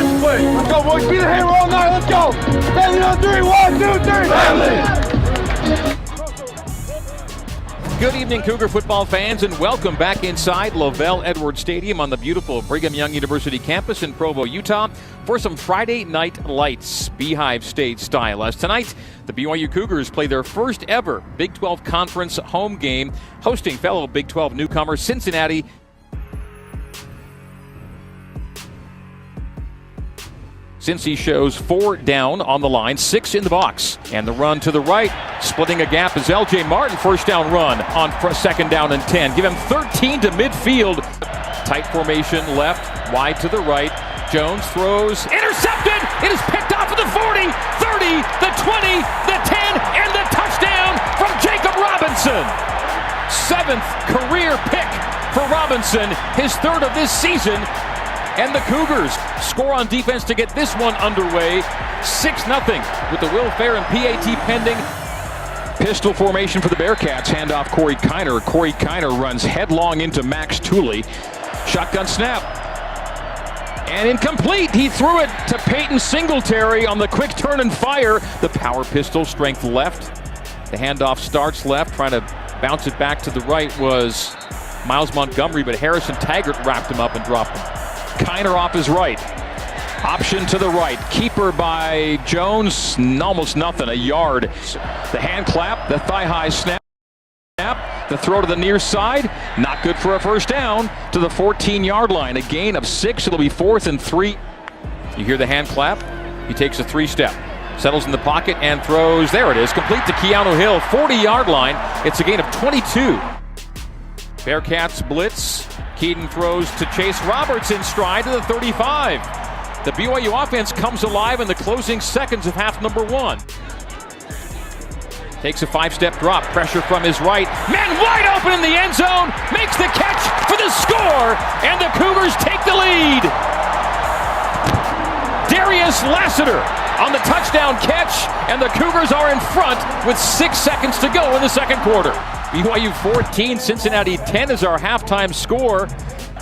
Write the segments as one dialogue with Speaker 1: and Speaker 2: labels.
Speaker 1: this play. Let's go, boys. Be the hero all night. Let's go. Family on three. 1, 2, 3. Family.
Speaker 2: Good evening, Cougar football fans, and welcome back inside Lovell Edwards Stadium on the beautiful Brigham Young University campus in Provo, Utah, for some Friday Night Lights, Beehive Stage style. As tonight, the BYU Cougars play their first ever Big 12 Conference home game, hosting fellow Big 12 newcomer Cincinnati. Cincy shows 4 down on the line, 6 in the box. And the run to the right, splitting a gap is LJ Martin. First down run on second down and 10. Give him 13 to midfield. Tight formation left, wide to the right. Jones throws, intercepted. It is picked off at the 40, 30, the 20, the 10, and the touchdown from Jacob Robinson. 7th career pick for Robinson, his 3rd of this season. And the Cougars score on defense to get this one underway. 6-0 with the Will Fair and PAT pending. Pistol formation for the Bearcats. Handoff Corey Kiner. Corey Kiner runs headlong into Max Tooley. Shotgun snap. And incomplete. He threw it to Peyton Singletary on the quick turn and fire. The power pistol, strength left. The handoff starts left. Trying to bounce it back to the right was Miles Montgomery, but Harrison Taggart wrapped him up and dropped him. Kiner off his right. Option to the right. Keeper by Jones. Almost nothing. A yard. The hand clap. The thigh high snap. The throw to the near side. Not good for a first down to the 14-yard line. A gain of 6. It'll be 4th and 3. You hear the hand clap. He takes a 3-step. Settles in the pocket and throws. There it is. Complete to Keanu Hill. 40-yard line. It's a gain of 22. Bearcats blitz. Keaton throws to Chase Roberts in stride to the 35. The BYU offense comes alive in the closing seconds of half number 1. Takes a 5-step drop. Pressure from his right. Man wide open in the end zone. Makes the catch for the score. And the Cougars take the lead. Darius Lassiter on the touchdown catch. And the Cougars are in front with 6 seconds to go in the second quarter. BYU 14, Cincinnati 10 is our halftime score.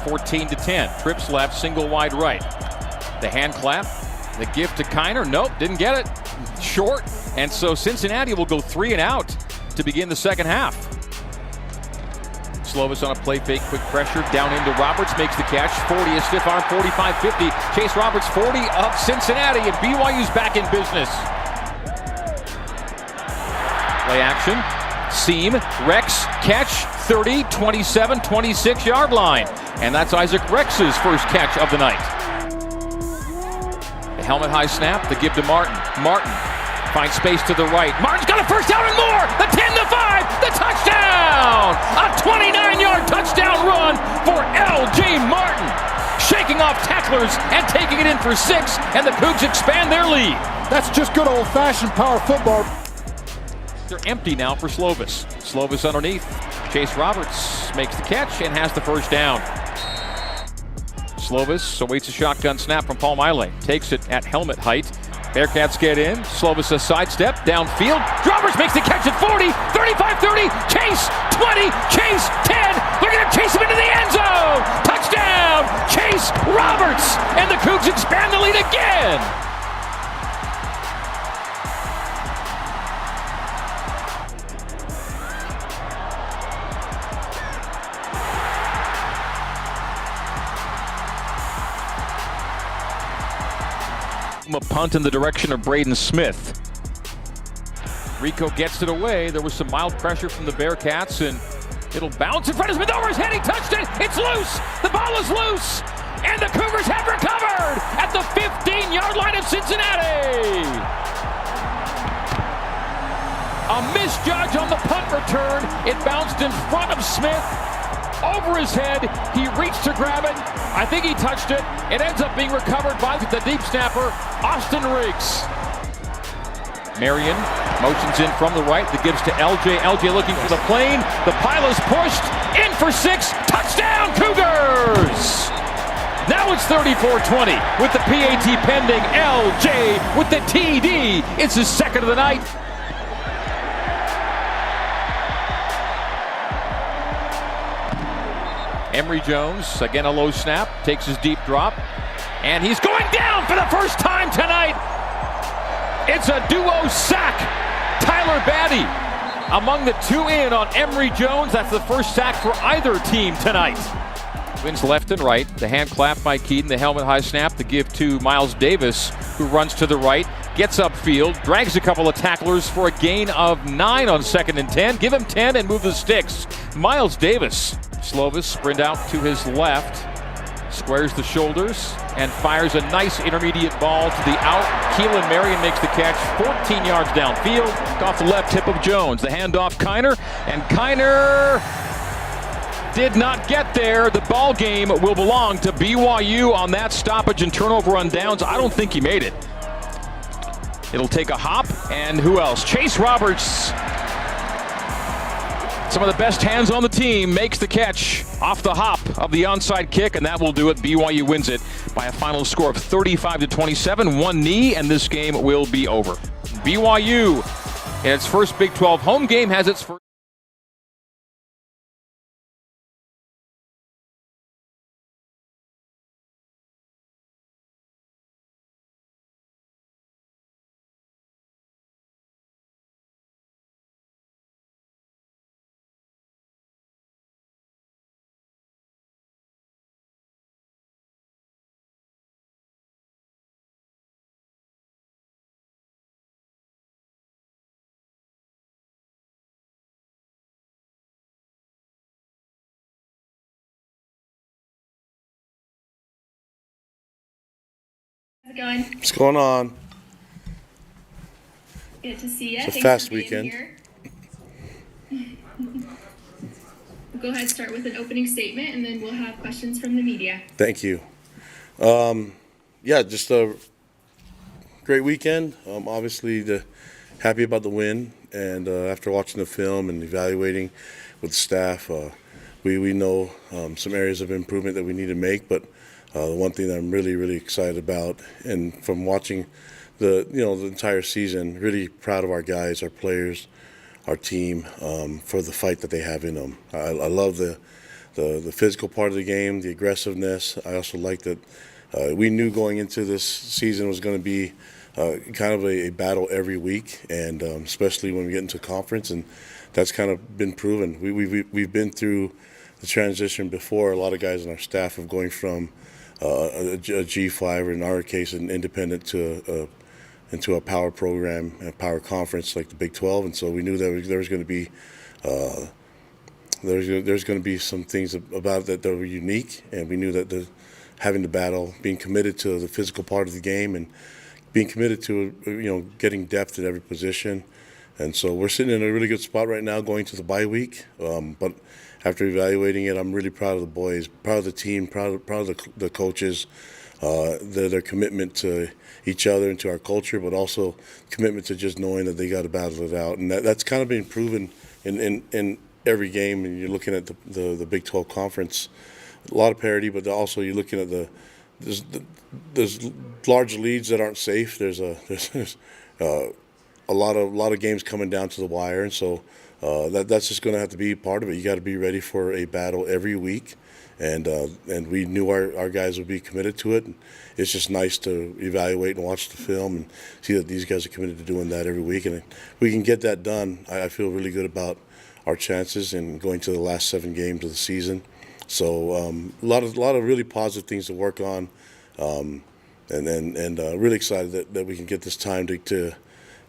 Speaker 2: 14-10. Trips left, single wide right. The hand clap, the gift to Kiner. Nope, didn't get it. Short. And so Cincinnati will go 3 and out to begin the second half. Slovis on a play fake, quick pressure, down into Roberts, makes the catch. 40 is stiff arm, 45-50. Chase Roberts, 40 up Cincinnati, and BYU's back in business. Play action. Seam, Rex, catch, 30, 27, 26-yard line. And that's Isaac Rex's first catch of the night. The helmet high snap, the give to Martin. Martin finds space to the right. Martin's got a first down and more. The 10-5, the touchdown! A 29-yard touchdown run for L.J. Martin. Shaking off tacklers and taking it in for 6, and the Cougs expand their lead.
Speaker 1: That's just good old-fashioned power football.
Speaker 2: They're empty now for Slovis. Slovis underneath. Chase Roberts makes the catch and has the first down. Slovis awaits a shotgun snap from Paul Miley. Takes it at helmet height. Bearcats get in. Slovis a sidestep downfield. Roberts makes the catch at 40, 35-30. Chase 20, Chase 10. They're going to chase him into the end zone. Touchdown, Chase Roberts. And the Cougs expand the lead again. A punt in the direction of Braden Smith. Rico gets it away. There was some mild pressure from the Bearcats, and it'll bounce in front of Smith. Over his head, he touched it. It's loose. The ball is loose, and the Cougars have recovered at the 15-yard line of Cincinnati. A misjudge on the punt return. It bounced in front of Smith. Over his head, he reached to grab it. I think he touched it. It ends up being recovered by the deep snapper, Austin Riggs. Marion motions in from the right. The gives to LJ. LJ looking for the plane. The pile is pushed. In for 6. Touchdown, Cougars! Now it's 34-20 with the PAT pending. LJ with the TD. It's his second of the night. Emory Jones, again a low snap, takes his deep drop, And he's going down for the first time tonight. It's a duo sack. Tyler Batty among the two in on Emory Jones. That's the first sack for either team tonight. Wins left and right. The hand clap by Keaton. The helmet high snap to give to Miles Davis, who runs to the right, gets upfield, drags a couple of tacklers for a gain of 9 on 2nd and 10. Give him 10 and move the sticks. Miles Davis. Slovis sprint out to his left. Squares the shoulders and fires a nice intermediate ball to the out. Keelan Marion makes the catch 14 yards downfield. Off the left hip of Jones. The handoff Kiner. And Kiner did not get there. The ball game will belong to BYU on that stoppage and turnover on downs. I don't think he made it. It'll take a hop. And who else? Chase Roberts. Some of the best hands on the team, makes the catch off the hop of the onside kick, and that will do it. BYU wins it by a final score of 35-27. One knee, and this game will be over. BYU, in its first Big 12 home game, has its first.
Speaker 3: How's it going?
Speaker 4: What's going on?
Speaker 3: Good to see you.
Speaker 4: It's a
Speaker 3: Thanks
Speaker 4: fast
Speaker 3: for being
Speaker 4: weekend.
Speaker 3: Here. We'll go ahead and start with an opening statement, and then we'll have questions from the media.
Speaker 4: Thank you. Yeah, just a great weekend. Obviously, happy about the win, and after watching the film and evaluating with the staff, we know some areas of improvement that we need to make. But the one thing that I'm really excited about, and from watching the entire season, really proud of our guys, our players, our team, for the fight that they have in them. I love the physical part of the game, the aggressiveness. I also like that we knew going into this season was going to be kind of a battle every week, and especially when we get into conference, and that's kind of been proven. We've been through the transition before. A lot of guys on our staff of going from a G5, or in our case, an independent, to into a power program, a power conference like the Big 12, and so we knew that there was going to be there's going to be some things about it that were unique, and we knew that having the battle, being committed to the physical part of the game, and being committed to getting depth at every position, and so we're sitting in a really good spot right now going to the bye week. But after evaluating it, I'm really proud of the boys, proud of the team, proud of the coaches, their commitment to each other and to our culture, but also commitment to just knowing that they got to battle it out, and that's kind of been proven in every game. And you're looking at the Big 12 conference, a lot of parity, but also you're looking at there's large leads that aren't safe. There's a lot of games coming down to the wire, and so that's just going to have to be part of it. You got to be ready for a battle every week, and we knew our guys would be committed to it. And it's just nice to evaluate and watch the film and see that these guys are committed to doing that every week, and if we can get that done, I feel really good about our chances in going to the last 7 games of the season. So a lot of really positive things to work on, and really excited that we can get this time to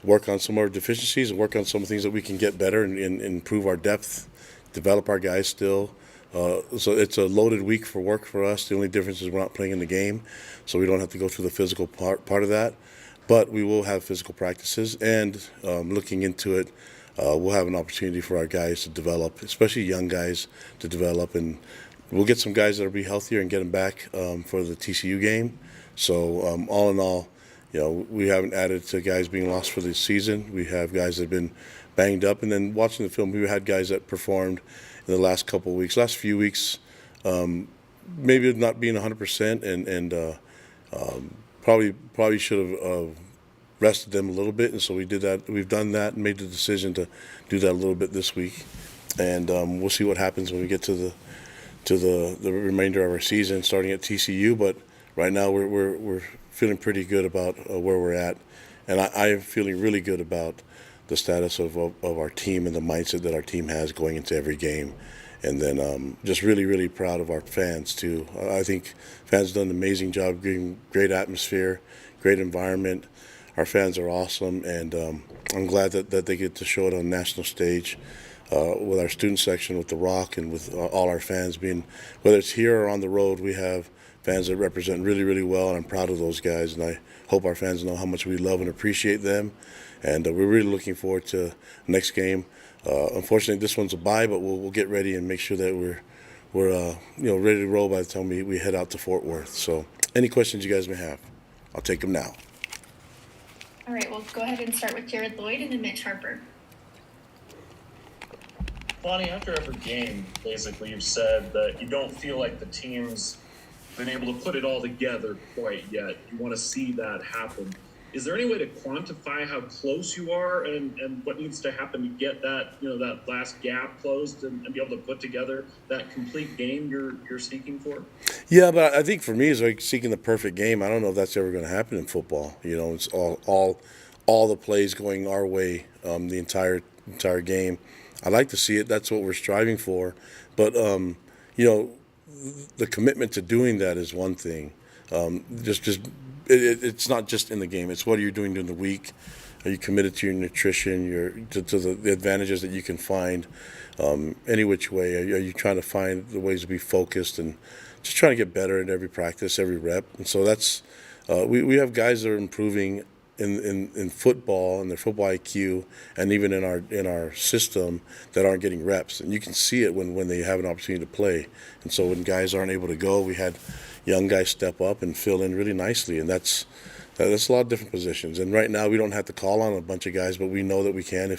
Speaker 4: work on some of our deficiencies and work on some things that we can get better and improve our depth, develop our guys still. So it's a loaded week for work for us. The only difference is we're not playing in the game, so we don't have to go through the physical part of that. But we will have physical practices, and looking into it, we'll have an opportunity for our guys to develop, especially young guys to develop, and we'll get some guys that will be healthier and get them back for the TCU game. So all in all, we haven't added to guys being lost for this season. We have guys that have been banged up, and then watching the film, we had guys that performed in the last couple of weeks, last few weeks, maybe not being 100%, and probably should have rested them a little bit, and so we did that. We've done that and made the decision to do that a little bit this week, and we'll see what happens when we get to the remainder of our season, starting at TCU. But right now we're feeling pretty good about where we're at, and I am feeling really good about the status of our team and the mindset that our team has going into every game. And then just really, really proud of our fans, too. I think fans done an amazing job, giving great atmosphere, great environment. Our fans are awesome, and I'm glad that they get to show it on the national stage with our student section, with The Rock, and with all our fans being, whether it's here or on the road, we have fans that represent really, really well, and I'm proud of those guys, and I hope our fans know how much we love and appreciate them. And we're really looking forward to the next game. Unfortunately, this one's a bye, but we'll get ready and make sure that we're ready to roll by the time we head out to Fort Worth. So, any questions you guys may have, I'll take them now.
Speaker 3: All right, we'll go ahead and start with Jared Lloyd and then Mitch Harper.
Speaker 5: Kalani, after every game, basically, you've said that you don't feel like the team's been able to put it all together quite yet. You want to see that happen. Is there any way to quantify how close you are and what needs to happen to get that, that last gap closed and be able to put together that complete game you're seeking for?
Speaker 4: Yeah, but I think for me, it's like seeking the perfect game. I don't know if that's ever going to happen in football. It's all the plays going our way the entire game. I like to see it. That's what we're striving for. But the commitment to doing that is one thing. It's not just in the game. It's what are you doing during the week? Are you committed to your nutrition, to the advantages that you can find any which way? Are you trying to find the ways to be focused and just trying to get better at every practice, every rep? And so that's we have guys that are improving in football and their football IQ, and even in our system that aren't getting reps. And you can see it when they have an opportunity to play. And so when guys aren't able to go, we had young guys step up and fill in really nicely, and that's a lot of different positions. And right now we don't have to call on a bunch of guys, but we know that we can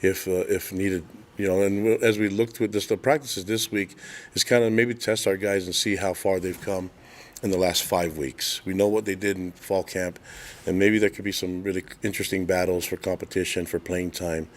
Speaker 4: if needed. And as we look to it, the practices this week is kind of maybe test our guys and see how far they've come in the last 5 weeks. We know what they did in fall camp, and maybe there could be some really interesting battles for competition, for playing time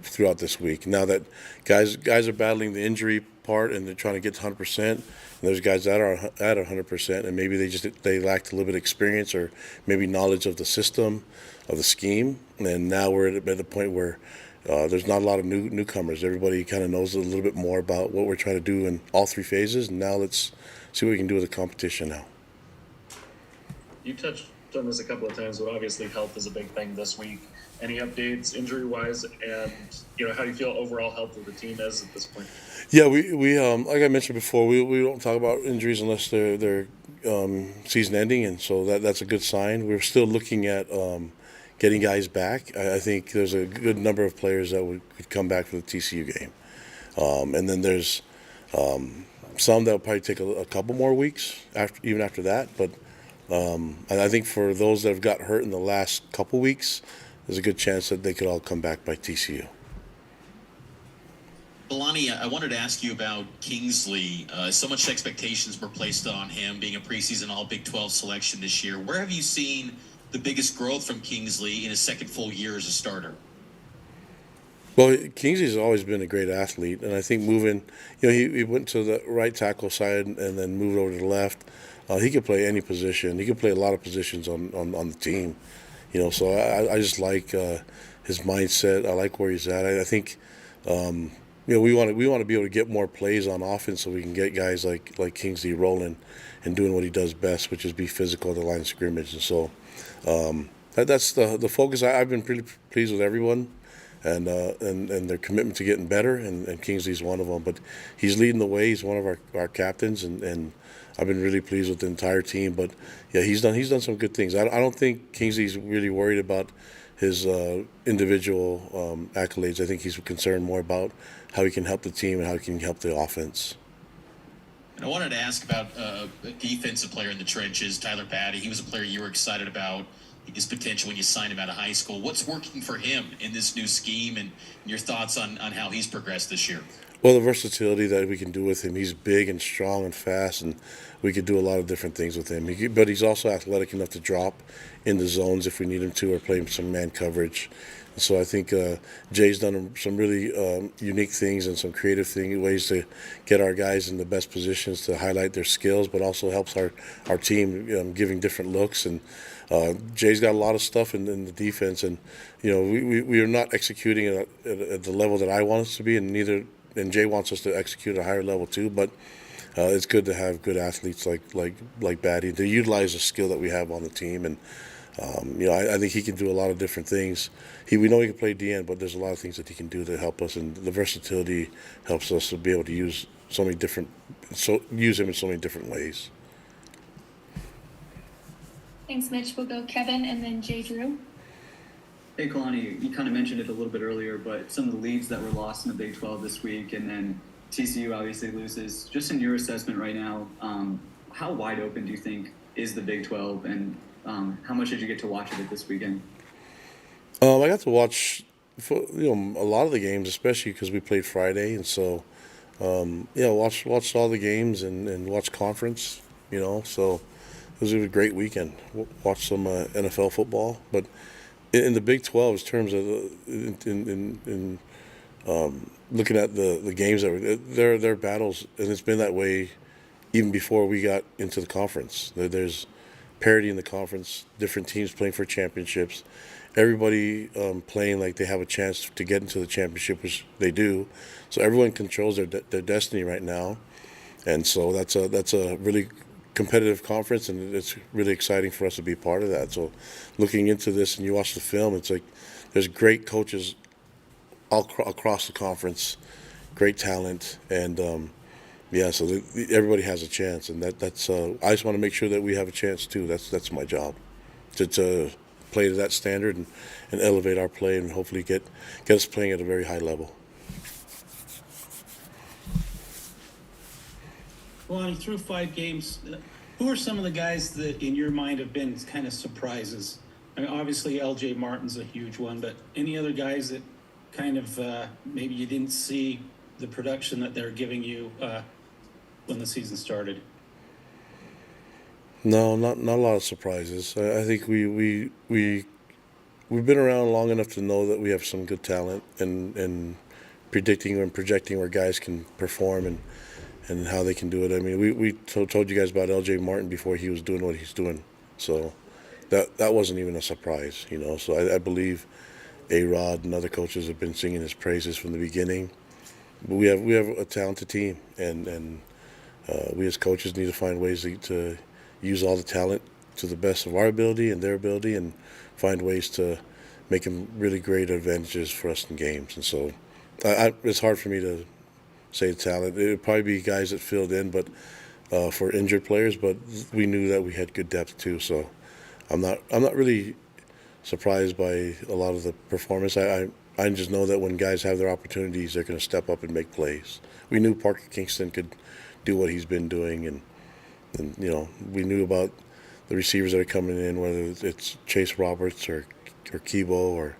Speaker 4: throughout this week. Now that guys are battling the injury part and they're trying to get to 100%, and there's guys that are at 100%, and maybe they lacked a little bit of experience or maybe knowledge of the system, of the scheme, and now we're at the point where there's not a lot of newcomers. Everybody kind of knows a little bit more about what we're trying to do in all three phases, and now let's see what we can do with the competition now.
Speaker 5: You touched on this a couple of times, but obviously health is a big thing this week. Any updates injury-wise, and how do you feel overall health of the team is at this point?
Speaker 4: Yeah, we like I mentioned before, we don't talk about injuries unless they're season-ending, and so that's a good sign. We're still looking at getting guys back. I think there's a good number of players that could come back for the TCU game, and then there's some that will probably take a couple more weeks after that. But I think for those that have got hurt in the last couple weeks, there's a good chance that they could all come back by TCU.
Speaker 6: Kalani, I wanted to ask you about Kingsley. So much expectations were placed on him being a preseason All-Big 12 selection this year. Where have you seen the biggest growth from Kingsley in his second full year as a starter?
Speaker 4: Well, Kingsley's always been a great athlete, and I think moving, he went to the right tackle side and then moved over to the left. He could play any position. He could play a lot of positions on the team, So I just like his mindset. I like where he's at. I think, we want to be able to get more plays on offense so we can get guys like Kingsley rolling and doing what he does best, which is be physical at the line of scrimmage. And so that's the focus. I've been pretty pleased with everyone. And their commitment to getting better, and Kingsley's one of them. But he's leading the way. He's one of our captains, and I've been really pleased with the entire team. But yeah, he's done some good things. I don't think Kingsley's really worried about his individual accolades. I think he's concerned more about how he can help the team and how he can help the offense.
Speaker 6: And I wanted to ask about a defensive player in the trenches, Tyler Patty. He was a player you were excited about his potential when you signed him out of high school. What's working for him in this new scheme, and your thoughts on how he's progressed this year?
Speaker 4: Well, the versatility that we can do with him. He's big and strong and fast, and we could do a lot of different things with him. But he's also athletic enough to drop in the zones if we need him to, or play some man coverage. And so I think Jay's done some really unique things and some creative ways to get our guys in the best positions to highlight their skills, but also helps our team giving different looks. And Jay's got a lot of stuff in the defense, and we are not executing at the level that I want us to be, and Jay wants us to execute at a higher level too. But it's good to have good athletes like Batty to utilize the skill that we have on the team. And I think he can do a lot of different things. We know he can play DN, but there's a lot of things that he can do to help us, and the versatility helps us to be able to use him in so many different ways.
Speaker 3: Thanks, Mitch. We'll go Kevin and then Jay Drew.
Speaker 7: Hey, Kalani, you kind of mentioned it a little bit earlier, but some of the leads that were lost in the Big 12 this week, and then TCU obviously loses. Just in your assessment right now, how wide open do you think is the Big 12, and how much did you get to watch of it this weekend?
Speaker 4: I got to watch a lot of the games, especially because we played Friday, and so watched all the games and watched conference. So it was a great weekend. Watched some NFL football, but in the Big 12, in terms of looking at the games that they're battles, and it's been that way even before we got into the conference. There's parity in the conference, different teams playing for championships, everybody playing like they have a chance to get into the championship, which they do. So everyone controls their destiny right now, and so that's a really competitive conference, and it's really exciting for us to be part of that. So looking into this, and you watch the film, it's like there's great coaches all across the conference, great talent, and so everybody has a chance, and that's I just want to make sure that we have a chance too. That's my job, to play to that standard and elevate our play, and hopefully get us playing at a very high level.
Speaker 8: Well, through 5 games, who are some of the guys that in your mind have been kind of surprises? I mean, obviously LJ Martin's a huge one, but any other guys that kind of maybe you didn't see the production that they're giving you when the season started?
Speaker 4: No, not a lot of surprises. I think we've been around long enough to know that we have some good talent, and predicting and projecting where guys can perform and how they can do it. I mean, we told you guys about L.J. Martin before he was doing what he's doing, so that wasn't even a surprise, So I believe A-Rod and other coaches have been singing his praises from the beginning. But we have a talented team, and we as coaches need to find ways to use all the talent to the best of our ability and their ability, and find ways to make them really great advantages for us in games. And so it's hard for me to say talent. It would probably be guys that filled in, but for injured players. But we knew that we had good depth too. So I'm not really surprised by a lot of the performance. I just know that when guys have their opportunities, they're going to step up and make plays. We knew Parker Kingston could do what he's been doing, and we knew about the receivers that are coming in, whether it's Chase Roberts or Kibo or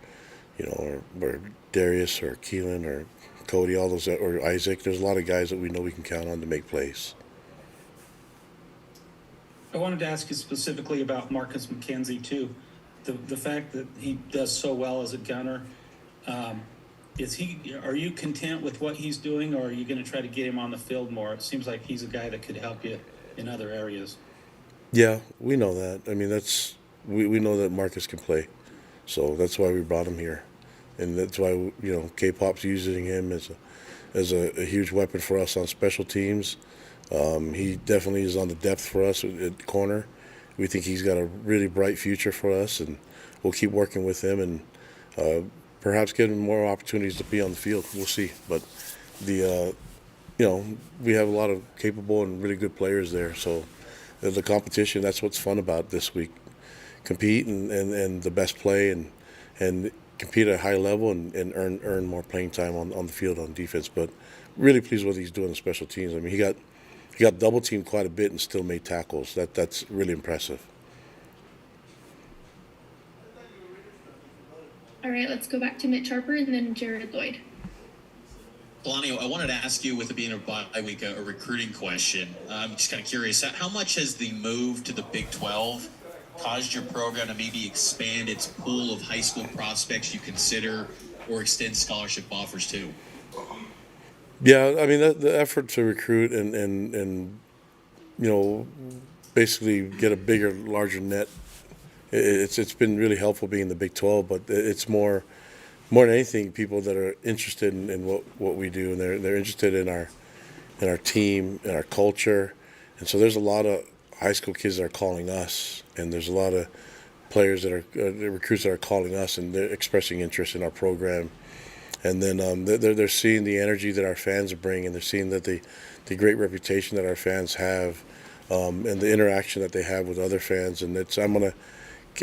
Speaker 4: Darius or Keelan or Cody, all those, or Isaac. There's a lot of guys that we know we can count on to make plays.
Speaker 8: I wanted to ask you specifically about Marcus McKenzie too. The fact that he does so well as a gunner, are you content with what he's doing, or are you going to try to get him on the field more? It seems like he's a guy that could help you in other areas. Yeah,
Speaker 4: we know that. I mean, we know that Marcus can play, so that's why we brought him here, and that's why K-Pop's using him as a huge weapon for us on special teams. He definitely is on the depth for us at corner. We think he's got a really bright future for us, and we'll keep working with him and perhaps give him more opportunities to be on the field. We'll see, but we have a lot of capable and really good players there. So the competition, that's what's fun about this week. Compete and the best play and compete at a high level and earn more playing time on the field on defense. But really pleased with what he's doing on special teams. I mean, he got double teamed quite a bit and still made tackles. That's really impressive.
Speaker 3: All right, let's go back to Mitch Harper and then Jared Lloyd.
Speaker 6: Kalani, I wanted to ask you, with it being a bye week, a recruiting question. I'm just kind of curious, how much has the move to the Big 12 caused your program to maybe expand its pool of high school prospects you consider or extend scholarship offers to?
Speaker 4: Yeah, I mean, the effort to recruit and basically get a bigger, larger net, it's been really helpful being the Big 12, but it's more than anything, people that are interested in what we do, and they're interested in our team, in our culture. And so there's a lot of high school kids that are calling us, and there's a lot of players that are recruits that are calling us, and they're expressing interest in our program. And then they're seeing the energy that our fans bring, and they're seeing that the great reputation that our fans have, and the interaction that they have with other fans. And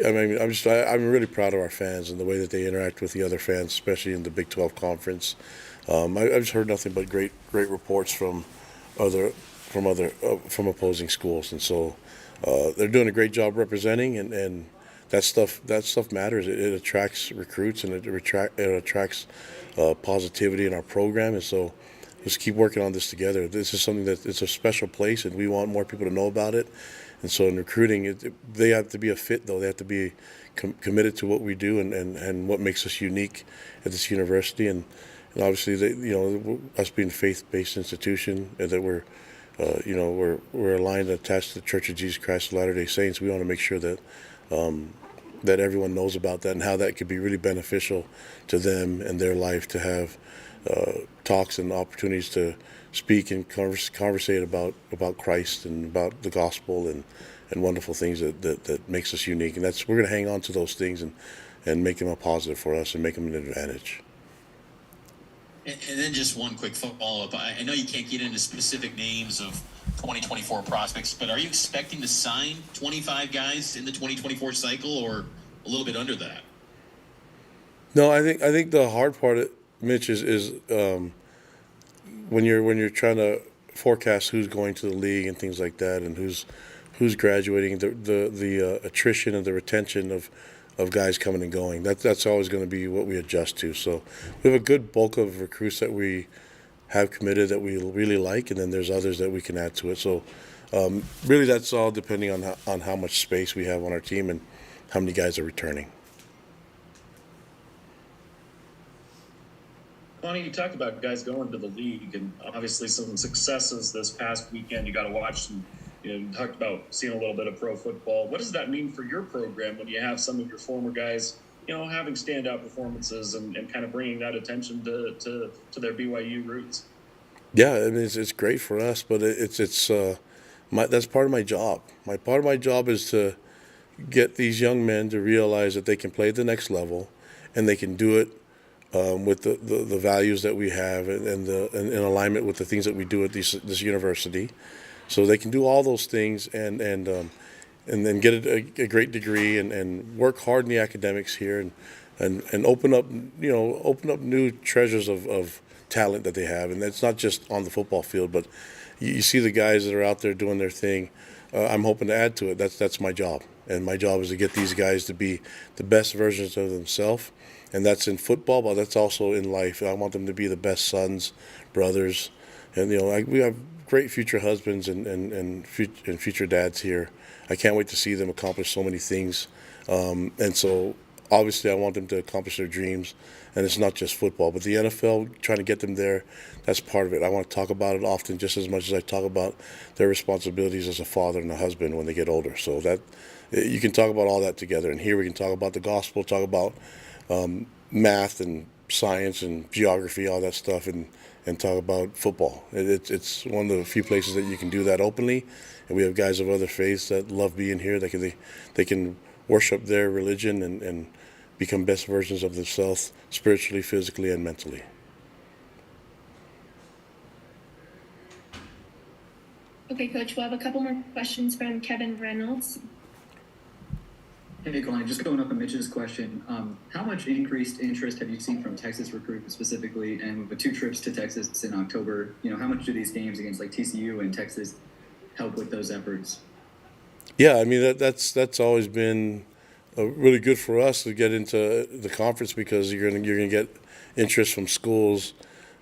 Speaker 4: I'm really proud of our fans and the way that they interact with the other fans, especially in the Big 12 conference. I've just heard nothing but great reports from opposing schools, and so they're doing a great job representing, and that stuff matters. It attracts recruits, and it attracts positivity in our program, and so let's keep working on this together. This is something that it's a special place, and we want more people to know about it. And so in recruiting, they have to be a fit, though. They have to be committed to what we do and what makes us unique at this university. And obviously, us being a faith-based institution, and that we're aligned and attached to the Church of Jesus Christ of Latter-day Saints, we want to make sure that that everyone knows about that and how that could be really beneficial to them and their life, to have talks and opportunities to speak and conversate about Christ and about the gospel and wonderful things that makes us unique. And we're going to hang on to those things and make them a positive for us and make them an advantage.
Speaker 6: And then just one quick follow-up. I know you can't get into specific names of 2024 prospects, but are you expecting to sign 25 guys in the 2024 cycle, or a little bit under that?
Speaker 4: No, I think the hard part, Mitch, is when you're trying to forecast who's going to the league and things like that, and who's graduating, the attrition and the retention of guys coming and going. That's always going to be what we adjust to. So we have a good bulk of recruits that we have committed that we really like, and then there's others that we can add to it. So really, that's all depending on how much space we have on our team and how many guys are returning.
Speaker 5: Kalani, you talked about guys going to the league, and obviously some successes this past weekend. You got to watch some. You talked about seeing a little bit of pro football. What does that mean for your program when you have some of your former guys, having standout performances and kind of bringing that attention to their BYU roots?
Speaker 4: Yeah, I mean, it's great for us, but that's part of my job. Part of my job is to get these young men to realize that they can play at the next level, and they can do it with the values that we have and in alignment with the things that we do at this university. So they can do all those things and then get a great degree and work hard in the academics here and open up new treasures of talent that they have. And it's not just on the football field, but you see the guys that are out there doing their thing. I'm hoping to add to it. That's my job. And my job is to get these guys to be the best versions of themselves. And that's in football, but that's also in life. I want them to be the best sons, brothers. And, we have great future husbands and future dads here. I can't wait to see them accomplish so many things. And so, obviously, I want them to accomplish their dreams. And it's not just football, but the NFL, trying to get them there, that's part of it. I want to talk about it often just as much as I talk about their responsibilities as a father and a husband when they get older. So that you can talk about all that together. And here we can talk about the gospel, talk about math and science and geography, all that stuff, and talk about football. It's one of the few places that you can do that openly, and we have guys of other faiths that love being here. They can worship their religion and become best versions of themselves spiritually, physically, and mentally.
Speaker 3: Okay, Coach, we'll have a couple more questions from Kevin Reynolds.
Speaker 7: Hey, Kalani, just going up on Mitch's question, how much increased interest have you seen from Texas recruits specifically, and with 2 trips to Texas in October, how much do these games against like TCU and Texas help with those efforts?
Speaker 4: Yeah, I mean, that's always been really good for us to get into the conference because you're gonna get interest from schools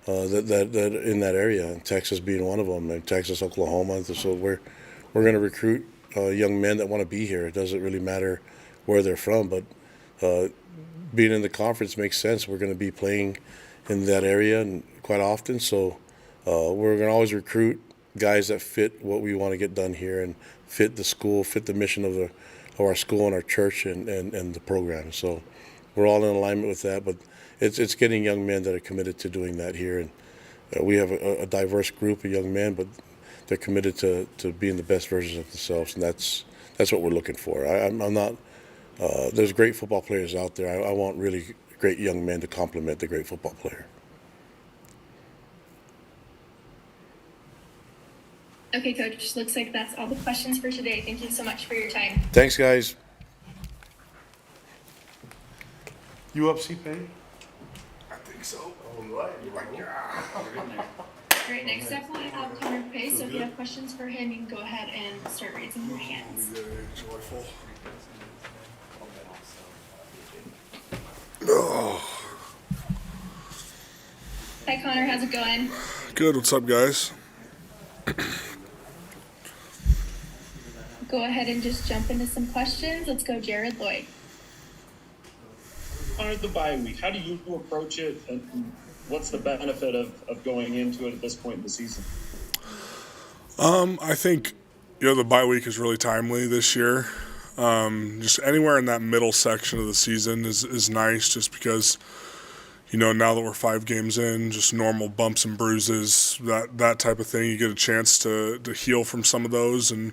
Speaker 4: that in that area, and Texas being one of them, and Texas, Oklahoma. So we're going to recruit young men that want to be here. It doesn't really matter where they're from, but being in the conference makes sense. We're going to be playing in that area and quite often, so we're going to always recruit guys that fit what we want to get done here and fit the school, fit the mission of our school and our church and the program. So we're all in alignment with that, but it's getting young men that are committed to doing that here, and we have a diverse group of young men, but they're committed to being the best versions of themselves, and that's what we're looking for. I'm not. There's great football players out there. I want really great young men to complement the great football player.
Speaker 3: Okay, Coach. Looks like that's all the questions for today. Thank you so much for your time.
Speaker 4: Thanks, guys. You up, C-Pay?
Speaker 1: I think so. All right. You're like, yeah.
Speaker 3: All right, next up we have Connor Pace. So if you have questions for him, you can go ahead and start raising your hands.
Speaker 1: Joyful.
Speaker 3: Hi, Connor. How's it going?
Speaker 1: Good. What's up, guys?
Speaker 3: Go ahead and just jump into some questions. Let's go, Jared Lloyd.
Speaker 5: On the bye week, how do you approach it, and what's the benefit of going into it at this point in the season?
Speaker 1: I think, the bye week is really timely this year. Just anywhere in that middle section of the season is nice, just because, now that we're 5 games in, just normal bumps and bruises, that type of thing. You get a chance to heal from some of those, and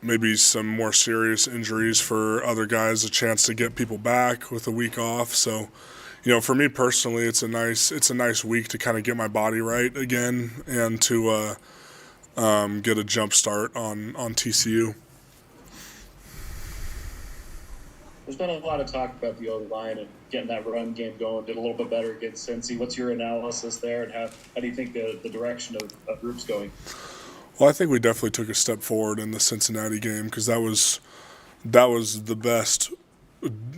Speaker 1: maybe some more serious injuries for other guys, a chance to get people back with a week off. So, for me personally, it's a nice week to kind of get my body right again and to get a jump start on TCU.
Speaker 5: There's been a lot of talk about the O-line and getting that run game going. Did a little bit better against Cincy. What's your analysis there, and how do you think the direction of group's going?
Speaker 1: Well, I think we definitely took a step forward in the Cincinnati game, because that was the best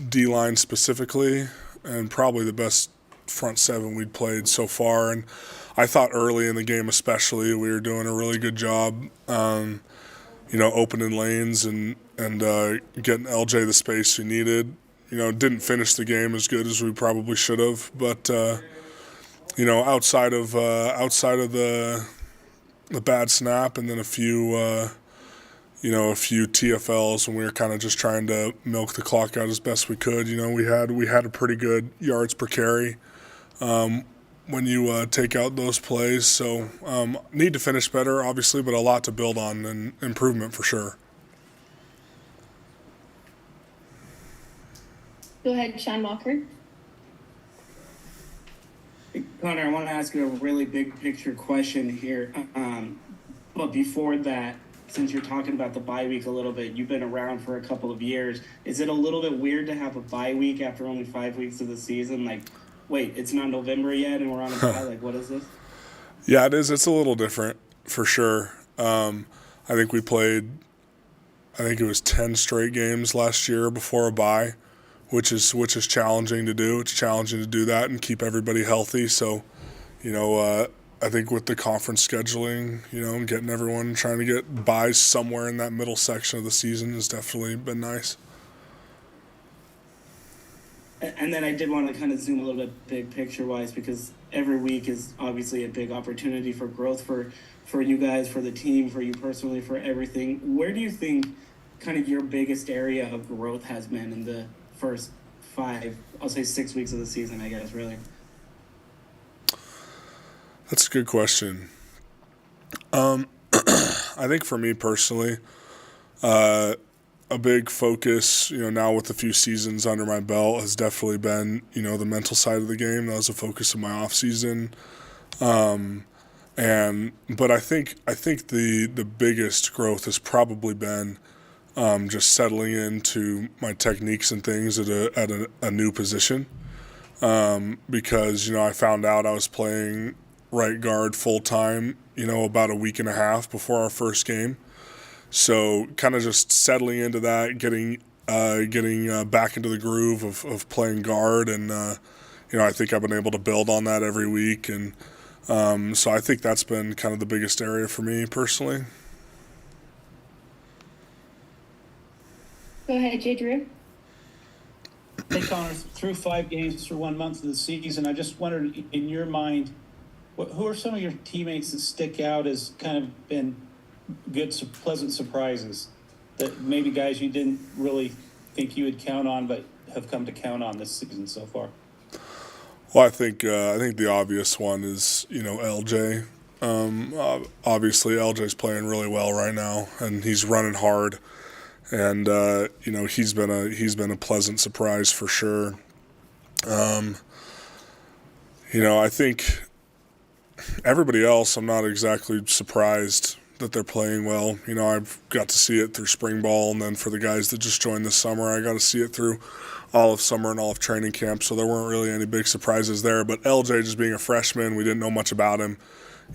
Speaker 1: D-line specifically, and probably the best front seven we'd played so far. And I thought early in the game especially we were doing a really good job, opening lanes and getting LJ the space he needed. Didn't finish the game as good as we probably should have, but outside of the bad snap and then a few TFLs, and we were kind of just trying to milk the clock out as best we could. We had a pretty good yards per carry when you take out those plays. So need to finish better, obviously, but a lot to build on and improvement for sure.
Speaker 3: Go ahead, Sean Walker.
Speaker 9: Connor, I want to ask you a really big picture question here. But before that, since you're talking about the bye week a little bit, you've been around for a couple of years. Is it a little bit weird to have a bye week after only 5 weeks of the season? Like, wait, it's not November yet and we're on a bye? Like, what is this?
Speaker 1: Yeah, it is. It's a little different for sure. I think we played, it was 10 straight games last year before a bye, which is challenging to do. It's challenging to do that and keep everybody healthy. So, I think with the conference scheduling, getting everyone trying to get buys somewhere in that middle section of the season has definitely been nice.
Speaker 9: And then I did want to kind of zoom a little bit big picture-wise, because every week is obviously a big opportunity for growth for you guys, for the team, for you personally, for everything. Where do you think kind of your biggest area of growth has been in the first 6 weeks of the season, I guess, really?
Speaker 1: That's a good question. I think for me personally, a big focus, now with a few seasons under my belt, has definitely been, the mental side of the game. That was a focus of my off season. But I think the biggest growth has probably been just settling into my techniques and things at a new position. Because, I found out I was playing right guard full time, about a week and a half before our first game. So kind of just settling into that, getting getting back into the groove of playing guard, and I think I've been able to build on that every week, and so I think that's been kind of the biggest area for me personally.
Speaker 3: Go ahead, Jay Drew.
Speaker 8: Hey, Connor, through 5 games through 1 month of the season, I just wondered, in your mind, who are some of your teammates that stick out as kind of been good, pleasant surprises, that maybe guys you didn't really think you would count on but have come to count on this season so far?
Speaker 1: Well, I think the obvious one is LJ. Obviously, LJ's playing really well right now, and he's running hard, and he's been a pleasant surprise for sure. I think everybody else, I'm not exactly surprised that they're playing well. I've got to see it through spring ball, and then for the guys that just joined this summer, I got to see it through all of summer and all of training camp, so there weren't really any big surprises there. But LJ, just being a freshman, we didn't know much about him,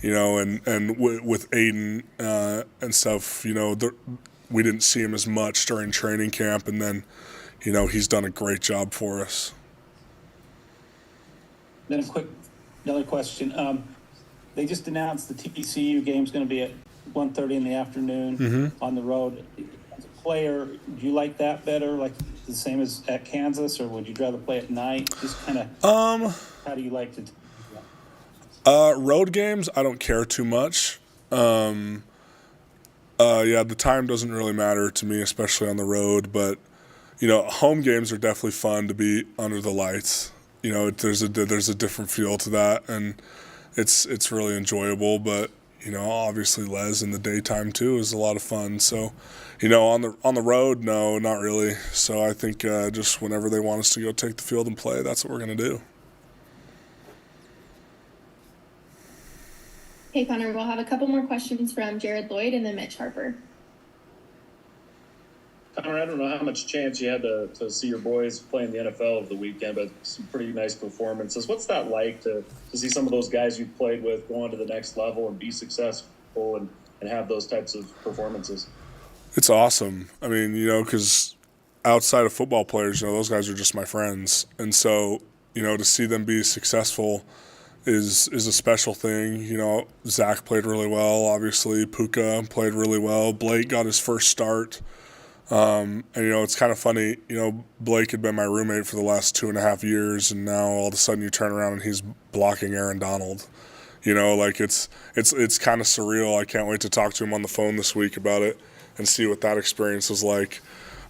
Speaker 1: and with Aiden and stuff, we didn't see him as much during training camp, and then, he's done a great job for us.
Speaker 8: Then another question. They just announced the TCU game's going to be at 1:30 in the afternoon on the road. As a player, do you like that better, like the same as at Kansas, or would you rather play at night? Just kind of how do you like to do
Speaker 1: that? Road games, I don't care too much. The time doesn't really matter to me, especially on the road. But home games are definitely fun to be under the lights. There's a different feel to that, and it's really enjoyable. But obviously Les in the daytime too is a lot of fun. So on the road, no, not really. So I think just whenever they want us to go take the field and play, that's what we're gonna do.
Speaker 3: Hey Connor, we'll have a couple more questions from Jared Lloyd and then Mitch Harper.
Speaker 5: Connor, I don't know how much chance you had to see your boys play in the NFL over the weekend, but some pretty nice performances. What's that like to see some of those guys you've played with go on to the next level and be successful and have those types of performances?
Speaker 1: It's awesome. I mean, because outside of football players, those guys are just my friends. And so, to see them be successful is a special thing. Zach played really well, obviously. Puka played really well. Blake got his first start. And it's kind of funny, Blake had been my roommate for the last 2.5 years, and now all of a sudden you turn around and he's blocking Aaron Donald. It's kind of surreal. I can't wait to talk to him on the phone this week about it and see what that experience was like.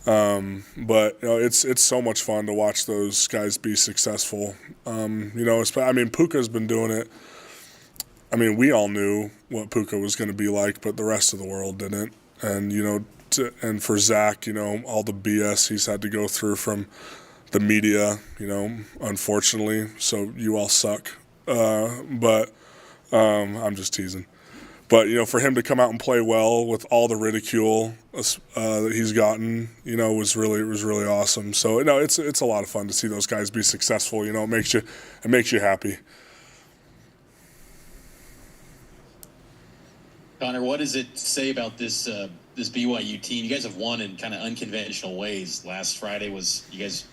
Speaker 1: But it's so much fun to watch those guys be successful. Puka's been doing it. I mean, we all knew what Puka was going to be like, but the rest of the world didn't. And and for Zach, all the BS he's had to go through from the media, unfortunately. So you all suck. But I'm just teasing. But, for him to come out and play well with all the ridicule that he's gotten, was really awesome. So, it's a lot of fun to see those guys be successful. It makes you happy.
Speaker 6: Connor, what does it say about this BYU team? You guys have won in kind of unconventional ways. Last Friday you guys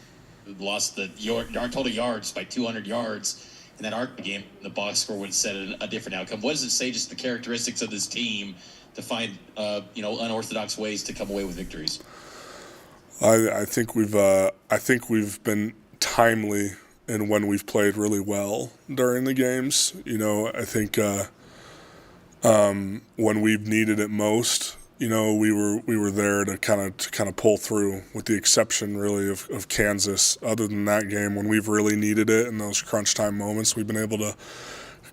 Speaker 6: lost the total yards by 200 yards. In that Arc game, the box score would have set a different outcome. What does it say, just the characteristics of this team, to find unorthodox ways to come away with victories?
Speaker 1: I think we've been timely in when we've played really well during the games. I think when we've needed it most, we were there to kind of pull through, with the exception really of Kansas. Other than that game, when we've really needed it in those crunch time moments, we've been able to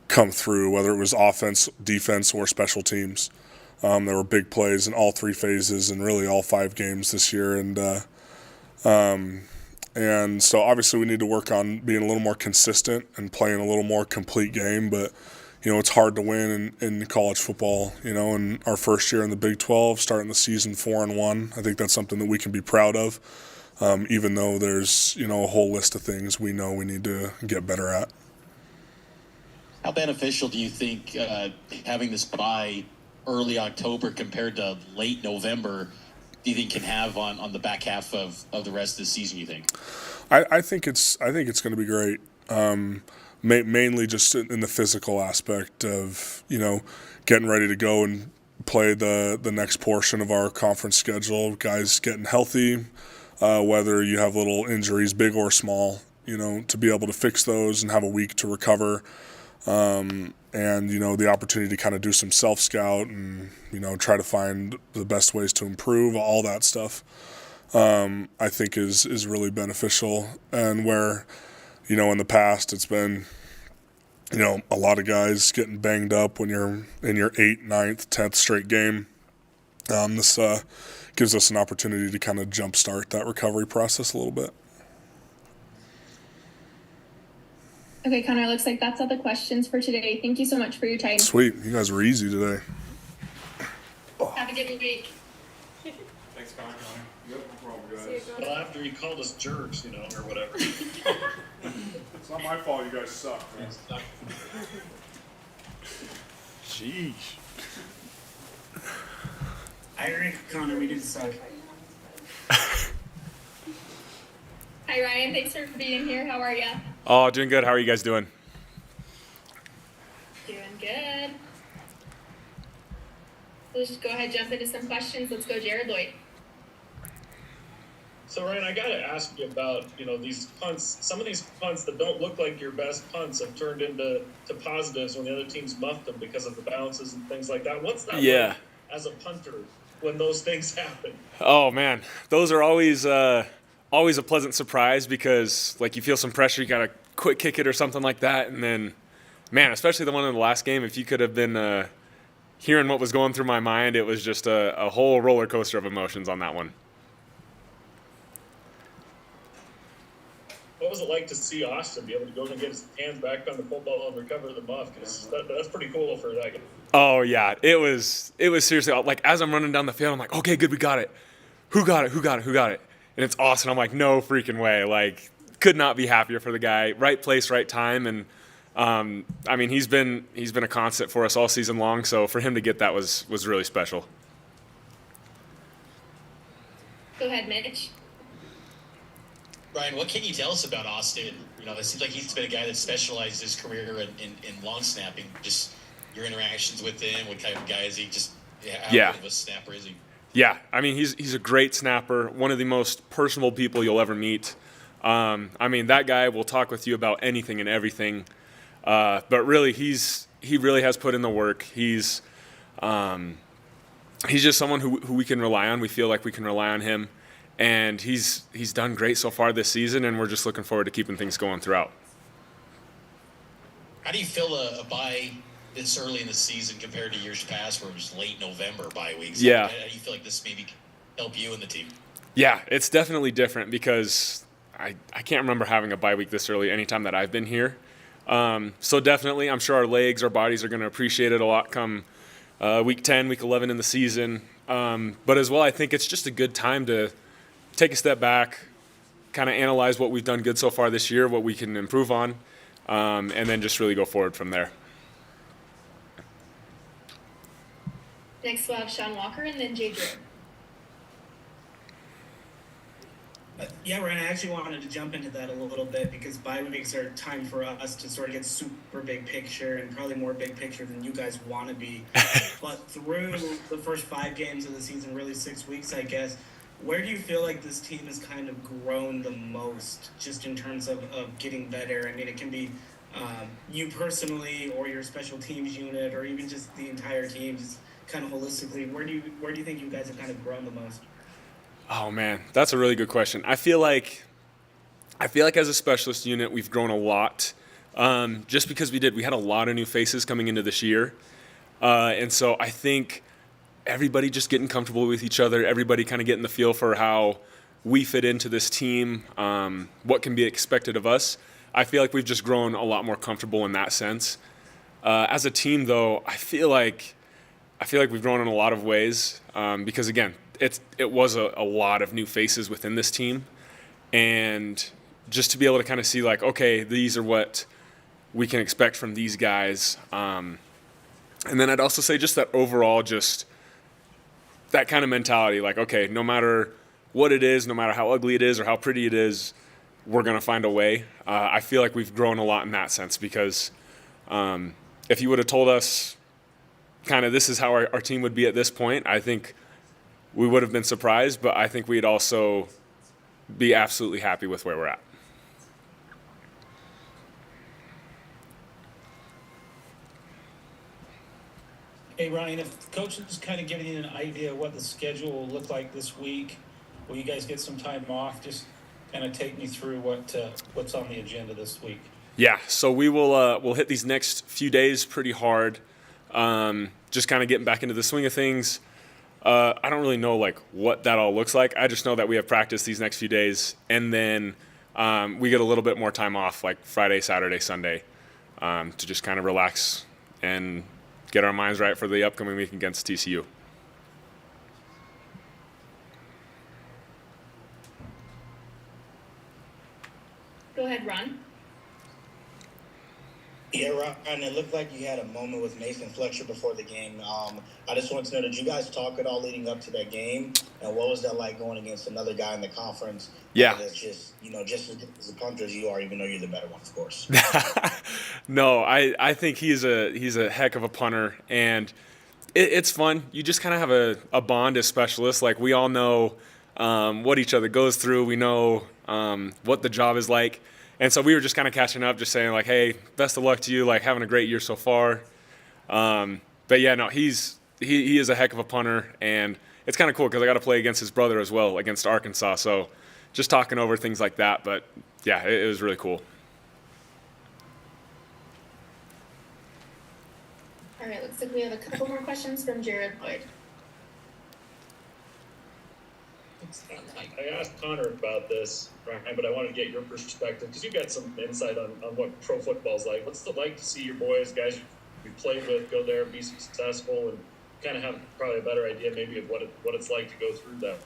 Speaker 1: come through, whether it was offense, defense, or special teams. There were big plays in all 3 phases and really all 5 games this year. And so obviously we need to work on being a little more consistent and playing a little more complete game, but it's hard to win in college football. In our first year in the Big 12, starting the season 4-1, I think that's something that we can be proud of, even though there's a whole list of things we know we need to get better at.
Speaker 6: How beneficial do you think having this bye early October compared to late November do you think can have on the back half of the rest of the season, you think?
Speaker 1: I think it's going to be great. Mainly just in the physical aspect of, getting ready to go and play the next portion of our conference schedule. Guys getting healthy, whether you have little injuries, big or small, to be able to fix those and have a week to recover. And, the opportunity to kind of do some self-scout and, try to find the best ways to improve, all that stuff, I think is really beneficial. And where, in the past it's been, a lot of guys getting banged up when you're in your 8th, 9th, 10th straight game. This gives us an opportunity to kind of jumpstart that recovery process a little bit.
Speaker 3: Okay, Connor, looks like that's all the questions for today. Thank you so much for your time.
Speaker 1: Sweet. You guys were easy today.
Speaker 3: Have a good week.
Speaker 1: Thanks, Connor. Yep, no problem, guys.
Speaker 5: Well, after he called us jerks, or whatever.
Speaker 1: It's not my fault you guys suck, man. Sheesh.
Speaker 9: I agree, Connor. We do suck.
Speaker 3: Hi, Ryan. Thanks for being here. How are you?
Speaker 10: Oh, doing good. How are you guys doing?
Speaker 3: Doing good. Let's just go ahead and jump into some questions. Let's go, Jared Lloyd.
Speaker 5: So, Ryan, I got to ask you about, these punts. Some of these punts that don't look like your best punts have turned into positives when the other teams muffed them because of the bounces and things like that. What's that like as a punter when those things happen?
Speaker 10: Oh, man. Those are always a pleasant surprise because, you feel some pressure. You got to quick kick it or something like that. And then, man, especially the one in the last game, if you could have been hearing what was going through my mind, it was just a whole roller coaster of emotions on that one.
Speaker 5: What was it like to see Austin be able to go and get his hands back on the football and recover the muff? Because that's pretty cool for that guy.
Speaker 10: Oh, yeah. It was seriously, as I'm running down the field, I'm like, okay, good, we got it. Who got it? And it's Austin. I'm like, no freaking way. Could not be happier for the guy. Right place, right time. And, he's been a constant for us all season long. So for him to get that was really special.
Speaker 3: Go ahead, Mitch.
Speaker 6: Brian, what can you tell us about Austin? It seems like he's been a guy that specialized his career in long snapping. Just your interactions with him, what kind of guy is he? How good of a snapper is he?
Speaker 10: Yeah, he's a great snapper, one of the most personable people you'll ever meet. That guy will talk with you about anything and everything. But really, he really has put in the work. He's just someone who we can rely on. We feel like we can rely on him. And he's done great so far this season, and we're just looking forward to keeping things going throughout.
Speaker 6: How do you feel a bye this early in the season compared to years past where it was late November bye weeks?
Speaker 10: Yeah.
Speaker 6: How do you feel like this maybe help you and the team?
Speaker 10: Yeah, it's definitely different because I can't remember having a bye week this early anytime that I've been here. So definitely, I'm sure our legs, our bodies are going to appreciate it a lot come week 10, week 11 in the season. But as well, I think it's just a good time to take a step back, kind of analyze what we've done good so far this year, what we can improve on, and then just really go forward from there.
Speaker 3: Next, we'll have Sean Walker and then Jay Drew.
Speaker 9: Yeah, Ryan, I actually wanted to jump into that a little bit because bye weeks are time for us to sort of get super big picture and probably more big picture than you guys want to be. But through the first 5 games of the season, really 6 weeks, I guess, where do you feel like this team has kind of grown the most just in terms of getting better? It can be you personally or your special teams unit or even just the entire team, just kind of holistically. Where do you think you guys have kind of grown the most?
Speaker 10: Oh, man, that's a really good question. I feel like as a specialist unit, we've grown a lot just because we had a lot of new faces coming into this year. And so I think everybody just getting comfortable with each other, everybody kind of getting the feel for how we fit into this team, what can be expected of us. I feel like we've just grown a lot more comfortable in that sense. As a team, though, I feel like we've grown in a lot of ways because, again, it was a lot of new faces within this team. And just to be able to kind of see, okay, these are what we can expect from these guys. And then I'd also say just that overall, just that kind of mentality, like, okay, no matter what it is, no matter how ugly it is or how pretty it is, we're going to find a way. I feel like we've grown a lot in that sense because if you would have told us kind of this is how our team would be at this point, I think we would have been surprised, but I think we'd also be absolutely happy with where we're at.
Speaker 8: Hey, Ryan, if the coach is kind of giving you an idea of what the schedule will look like this week, will you guys get some time off? Just kind of take me through what's on the agenda this week.
Speaker 10: Yeah, so we'll hit these next few days pretty hard, just kind of getting back into the swing of things. I don't really know like what that all looks like. I just know that we have practice these next few days, and then we get a little bit more time off, like Friday, Saturday, Sunday, to just kind of relax and get our minds right for the upcoming week against TCU.
Speaker 3: Go ahead, Ron.
Speaker 11: Yeah, Ryan, it looked like you had a moment with Nathan Fletcher before the game. I just wanted to know, did you guys talk at all leading up to that game? And what was that like going against another guy in the conference?
Speaker 10: Yeah.
Speaker 11: That's just, just as a punter as you are, even though you're the better one, of course.
Speaker 10: No, I think he's a heck of a punter, and it's fun. You just kind of have a bond as specialists. Like, we all know what each other goes through. We know what the job is like. And so we were just kind of catching up, just saying, like, hey, best of luck to you, like, having a great year so far. But, yeah, no, he is a heck of a punter, and it's kind of cool because I got to play against his brother as well, against Arkansas. So just talking over things like that. But, yeah, it was really cool.
Speaker 3: All right, looks like we have a couple more questions from Jared Lloyd.
Speaker 5: I asked Connor about this, Ryan, but I wanted to get your perspective because you got some insight on what pro football is like. What's it like to see your boys, guys you played with, go there, be successful, and kind of have probably a better idea maybe of what it's like to go through that?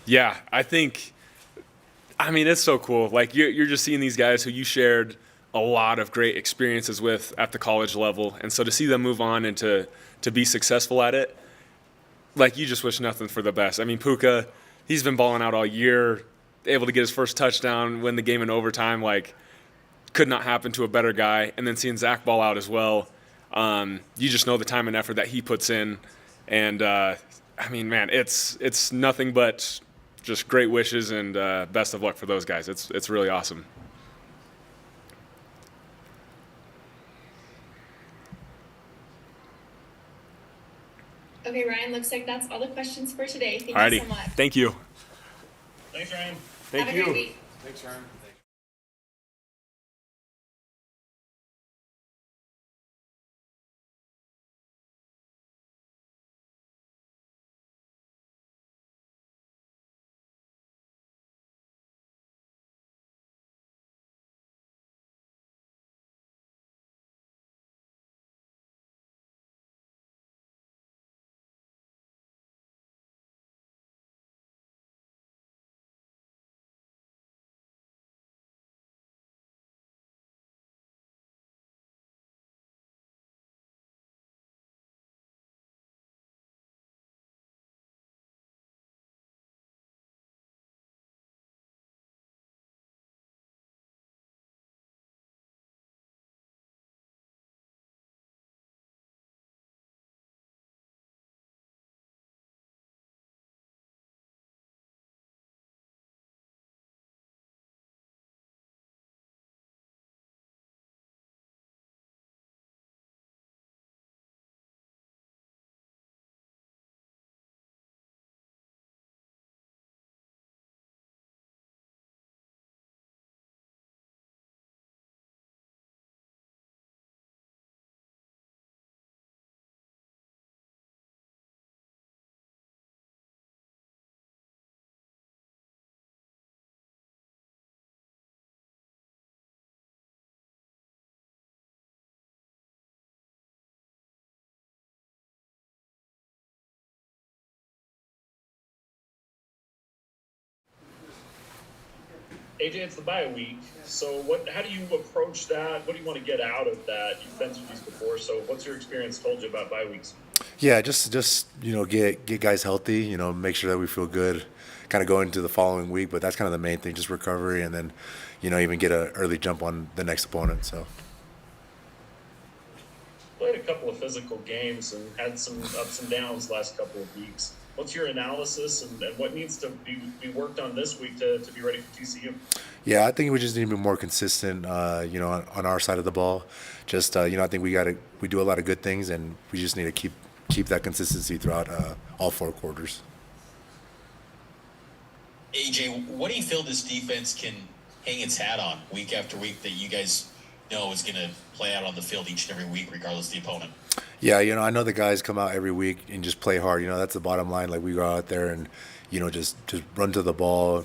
Speaker 10: Yeah, I mean, it's so cool. Like, you're just seeing these guys who you shared a lot of great experiences with at the college level, and so to see them move on and to be successful at it, like, you just wish nothing for the best. I mean, Puka, he's been balling out all year, able to get his first touchdown, win the game in overtime. Like, could not happen to a better guy. And then seeing Zach ball out as well, you just know the time and effort that he puts in. And, I mean, man, it's nothing but just great wishes and best of luck for those guys. It's really awesome.
Speaker 3: Okay, Ryan, looks like that's all the questions for today. Thank
Speaker 10: Alrighty.
Speaker 3: you so much.
Speaker 10: Thank you.
Speaker 5: Thanks, Ryan.
Speaker 10: Thank
Speaker 3: Have
Speaker 10: you.
Speaker 3: a great week.
Speaker 10: Thanks, Ryan.
Speaker 5: AJ, it's the bye week. So how do you approach that? What do you want to get out of that? You've been through these before, so what's your experience told you about bye weeks?
Speaker 12: Yeah, just get guys healthy. Make sure that we feel good, kind of going into the following week. But that's kind of the main thing, just recovery, and then even get an early jump on the next opponent. So.
Speaker 5: Played a couple of physical games and had some ups and downs last couple of weeks. What's your analysis and what needs to be worked on this week to be ready for TCU?
Speaker 12: Yeah, I think we just need to be more consistent, on our side of the ball. Just, I think we do a lot of good things, and we just need to keep that consistency throughout all 4 quarters.
Speaker 6: AJ, what do you feel this defense can hang its hat on week after week that you guys know is going to play out on the field each and every week, regardless of the opponent?
Speaker 12: Yeah, I know the guys come out every week and just play hard. That's the bottom line. Like, we go out there and, just run to the ball,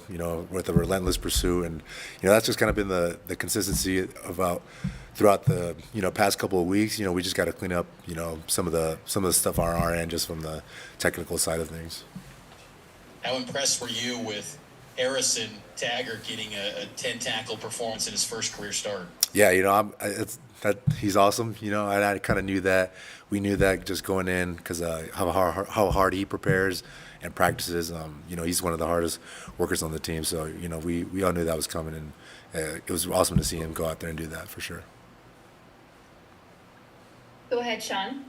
Speaker 12: with a relentless pursuit. And, that's just kind of been the consistency about throughout the, past couple of weeks. We just got to clean up, some of the stuff on our end, just from the technical side of things.
Speaker 6: How impressed were you with Harrison Taggart getting a 10-tackle performance in his first career start?
Speaker 12: Yeah, he's awesome. I kind of knew that. We knew that just going in because how hard he prepares and practices. He's one of the hardest workers on the team. So, we all knew that was coming, and it was awesome to see him go out there and do that for sure.
Speaker 3: Go ahead, Sean.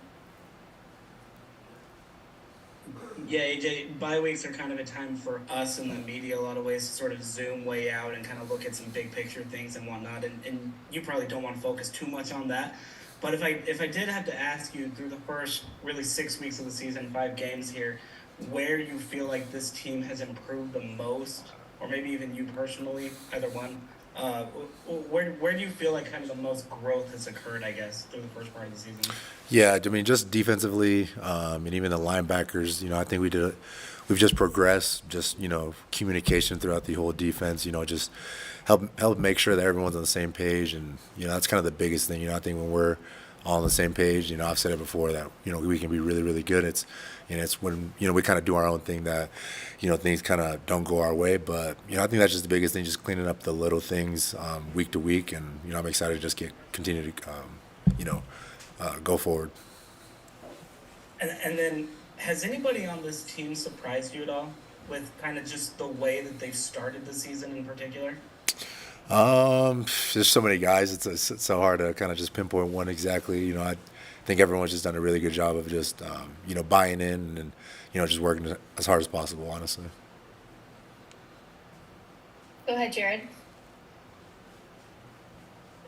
Speaker 9: Yeah, AJ, bye weeks are kind of a time for us in the media a lot of ways to sort of zoom way out and kind of look at some big picture things and whatnot. And you probably don't want to focus too much on that. But if I did have to ask you through the first really 6 weeks of the season, 5 games here, where you feel like this team has improved the most, or maybe even you personally, either one, where do you feel like kind of the most growth has occurred, I guess, through the first part of the season?
Speaker 12: Yeah, I mean, just defensively, and even the linebackers, I think we've just progressed, just, communication throughout the whole defense, just help make sure that everyone's on the same page. And, that's kind of the biggest thing. I think when we're all on the same page, I've said it before that, we can be really, really good. It's when, we kind of do our own thing that, things kind of don't go our way. But, I think that's just the biggest thing, just cleaning up the little things week to week. And, I'm excited to just continue to, go forward.
Speaker 9: And then, has anybody on this team surprised you at all with kind of just the way that they've started the season in particular?
Speaker 12: There's so many guys. It's so hard to kind of just pinpoint one exactly. I think everyone's just done a really good job of just, buying in and, just working as hard as possible, honestly.
Speaker 3: Go ahead, Jared.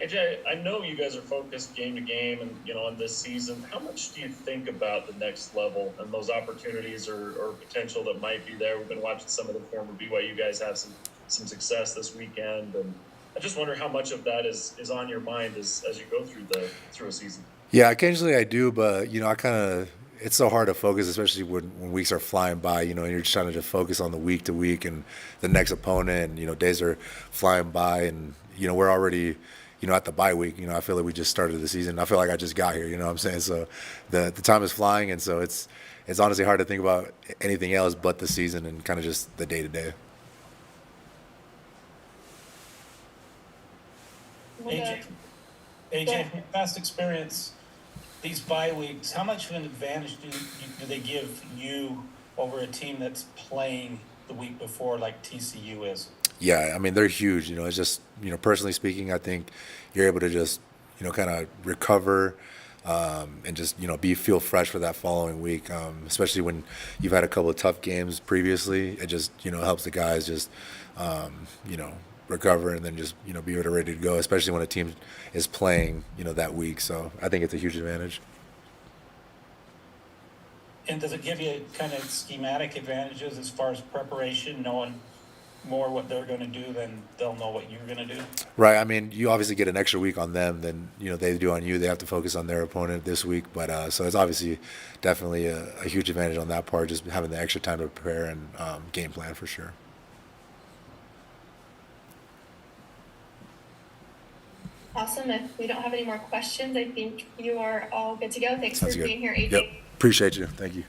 Speaker 5: AJ, I know you guys are focused game to game and, on this season. How much do you think about the next level and those opportunities or potential that might be there? We've been watching some of the former BYU guys have some success this weekend, and I just wonder how much of that is on your mind as you go through a season.
Speaker 12: Yeah, occasionally I do, but it's so hard to focus, especially when weeks are flying by, and you're just trying to just focus on the week to week and the next opponent, and days are flying by, and we're already at the bye week. I feel like we just started the season. I feel like I just got here, you know what I'm saying? So the time is flying, and so it's honestly hard to think about anything else but the season and kind of just the day to day.
Speaker 8: AJ, from past experience, these bye weeks, how much of an advantage do they give you over a team that's playing the week before like TCU is?
Speaker 12: Yeah, I mean, they're huge. It's just, personally speaking, I think you're able to just, kind of recover and just, feel fresh for that following week, especially when you've had a couple of tough games previously. It just, helps the guys just, recover and then just, be ready to go, especially when a team is playing, that week. So I think it's a huge advantage.
Speaker 8: And does it give you kind of schematic advantages as far as preparation, knowing more what they're going to do than they'll know what you're going to do?
Speaker 12: Right. I mean, you obviously get an extra week on them than, they do on you. They have to focus on their opponent this week. But so it's obviously definitely a huge advantage on that part, just having the extra time to prepare and game plan for sure.
Speaker 3: Awesome. If we don't have any more questions, I think you are all good to go. Thanks for being here, AJ.
Speaker 12: Yep. Appreciate you. Thank you.